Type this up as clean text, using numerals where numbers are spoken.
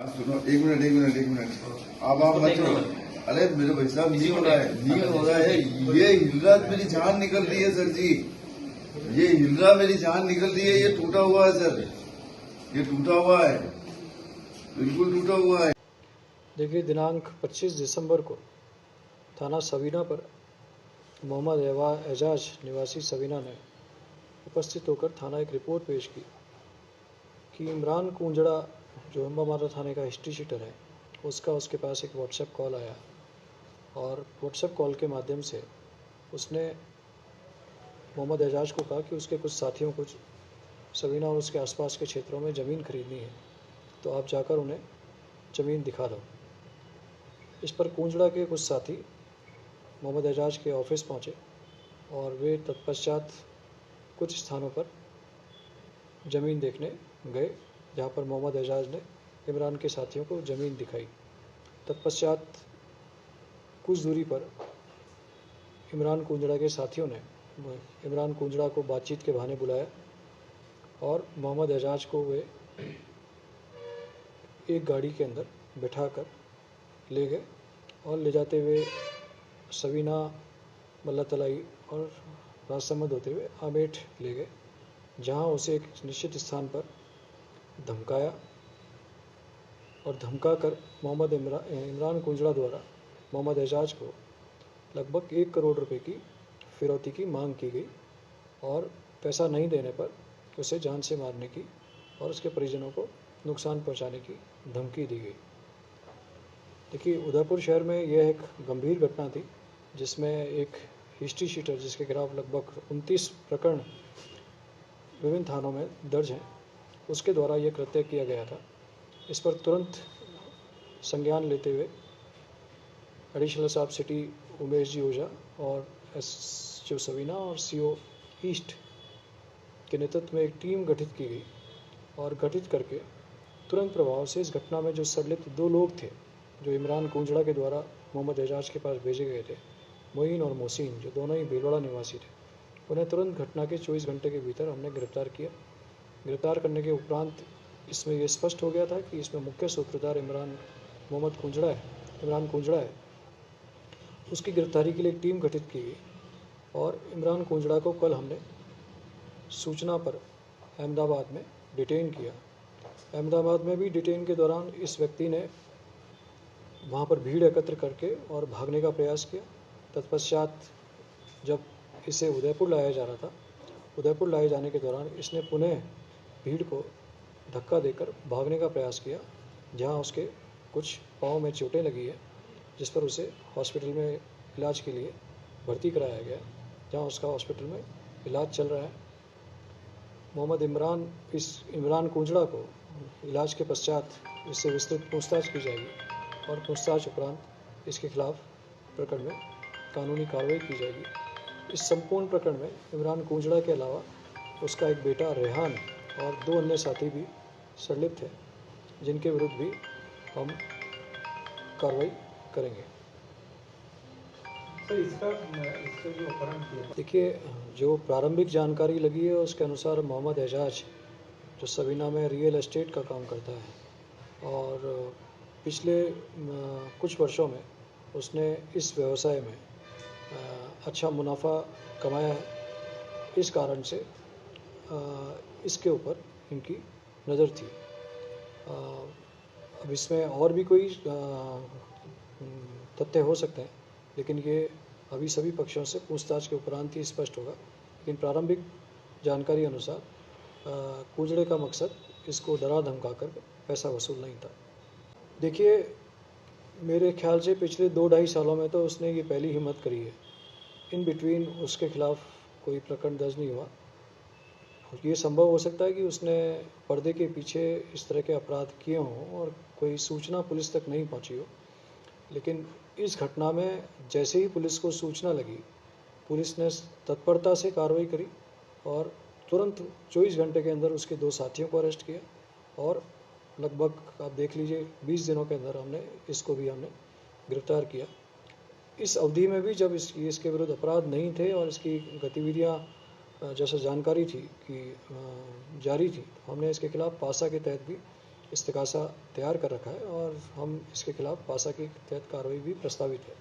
सुनो, एक मिनट अब आप मत करो। अरे मेरे भाई साहब, नहीं हो रहा है, नहीं हो रहा है। ये हिल रहा, मेरी जान निकल रही है सर जी। ये हिल रहा, मेरी जान निकल रही है। ये टूटा हुआ है सर, ये टूटा हुआ है, बिल्कुल टूटा हुआ है। देखिए, दिनांक 25 दिसंबर को थाना सवीना पर मोहम्मद एजाज निवासी सवीना ने उपस्थित होकर थाना एक रिपोर्ट पेश की कि इमरान कुंजड़ा जो अम्बामाता थाने का हिस्ट्री शीटर है, उसका उसके पास एक व्हाट्सएप कॉल आया और व्हाट्सएप कॉल के माध्यम से उसने मोहम्मद एजाज को कहा कि उसके कुछ साथियों को सवीना और उसके आसपास के क्षेत्रों में ज़मीन खरीदनी है, तो आप जाकर उन्हें ज़मीन दिखा दो। इस पर कुंजड़ा के कुछ साथी मोहम्मद एजाज के ऑफिस पहुंचे और वे तत्पश्चात कुछ स्थानों पर ज़मीन देखने गए, जहां पर मोहम्मद एजाज ने इमरान के साथियों को ज़मीन दिखाई। तत्पश्चात कुछ दूरी पर इमरान कुंजड़ा के साथियों ने इमरान कुंजड़ा को बातचीत के बहाने बुलाया और मोहम्मद एजाज को वे एक गाड़ी के अंदर बैठाकर ले गए और ले जाते हुए सवीना, मल्ला तलाई और राजसमंद होते हुए आमेठ ले गए, जहां उसे एक निश्चित स्थान पर धमकाया और धमकाकर मोहम्मद इमरान कुंजड़ा द्वारा मोहम्मद एजाज को लगभग 1 करोड़ रुपए की फिरौती की मांग की गई और पैसा नहीं देने पर उसे जान से मारने की और उसके परिजनों को नुकसान पहुंचाने की धमकी दी गई। देखिए, उदयपुर शहर में यह एक गंभीर घटना थी, जिसमें एक हिस्ट्री शीटर जिसके खिलाफ लगभग 29 प्रकरण विभिन्न थानों में दर्ज हैं, उसके द्वारा यह कृत्य किया गया था। इस पर तुरंत संज्ञान लेते हुए एडिशनल सब सिटी उमेश जी ओझा और एसएचओ सवीना और सीओ ईस्ट के नेतृत्व में एक टीम गठित की गई और गठित करके तुरंत प्रभाव से इस घटना में जो संलिप्त 2 लोग थे, जो इमरान कुंजड़ा के द्वारा मोहम्मद एजाज के पास भेजे गए थे, मोइन और मोहसिन, जो दोनों ही भीलवाड़ा निवासी थे, उन्हें तुरंत घटना के 24 घंटे के भीतर हमने गिरफ्तार किया। गिरफ्तार करने के उपरांत इसमें यह स्पष्ट हो गया था कि इसमें मुख्य सूत्रधार इमरान कुंजड़ा है। उसकी गिरफ्तारी के लिए एक टीम गठित की गई और इमरान कुंजड़ा को कल हमने सूचना पर अहमदाबाद में डिटेन किया। अहमदाबाद में भी डिटेन के दौरान इस व्यक्ति ने वहाँ पर भीड़ एकत्र करके और भागने का प्रयास किया। तत्पश्चात जब इसे उदयपुर लाया जा रहा था, उदयपुर लाए जाने के दौरान इसने पुनः भीड़ को धक्का देकर भागने का प्रयास किया, जहाँ उसके कुछ पाँव में चोटें लगी है, जिस पर उसे हॉस्पिटल में इलाज के लिए भर्ती कराया गया, जहाँ उसका हॉस्पिटल में इलाज चल रहा है। इस इमरान कुंजड़ा को इलाज के पश्चात इससे विस्तृत पूछताछ की जाएगी और पूछताछ उपरांत इसके खिलाफ प्रकरण में कानूनी कार्रवाई की जाएगी। इस संपूर्ण प्रकरण में इमरान कुंजड़ा के अलावा उसका एक बेटा रेहान और 2 अन्य साथी भी संलिप्त हैं, जिनके विरुद्ध भी हम कार्रवाई करेंगे। सर, इसका जो अपहरण किया, देखिए, जो प्रारंभिक जानकारी लगी है उसके अनुसार मोहम्मद एजाज जो सवीना में रियल एस्टेट का काम करता है और पिछले कुछ वर्षों में उसने इस व्यवसाय में अच्छा मुनाफा कमाया है। इस कारण से इसके ऊपर इनकी नज़र थी। अब इसमें और भी कोई तथ्य हो सकते हैं, लेकिन ये अभी सभी पक्षों से पूछताछ के उपरांत ही स्पष्ट होगा। लेकिन प्रारंभिक जानकारी अनुसार कुंजड़े का मकसद इसको डरा धमका कर पैसा वसूल नहीं था। देखिए, मेरे ख्याल से पिछले 2-2.5 सालों में तो उसने ये पहली हिम्मत करी है। इन बिटवीन उसके खिलाफ कोई प्रकरण दर्ज नहीं हुआ। ये संभव हो सकता है कि उसने पर्दे के पीछे इस तरह के अपराध किए हों और कोई सूचना पुलिस तक नहीं पहुंची हो, लेकिन इस घटना में जैसे ही पुलिस को सूचना लगी, पुलिस ने तत्परता से कार्रवाई करी और तुरंत 24 घंटे के अंदर उसके 2 साथियों को अरेस्ट किया और लगभग आप देख लीजिए 20 दिनों के अंदर हमने गिरफ्तार किया। इस अवधि में भी जब इसके विरुद्ध अपराध नहीं थे और इसकी गतिविधियां जैसा जानकारी थी कि जारी थी, हमने इसके खिलाफ पासा के तहत भी इस्तिगासा तैयार कर रखा है और हम इसके खिलाफ पासा के तहत कार्रवाई भी प्रस्तावित है।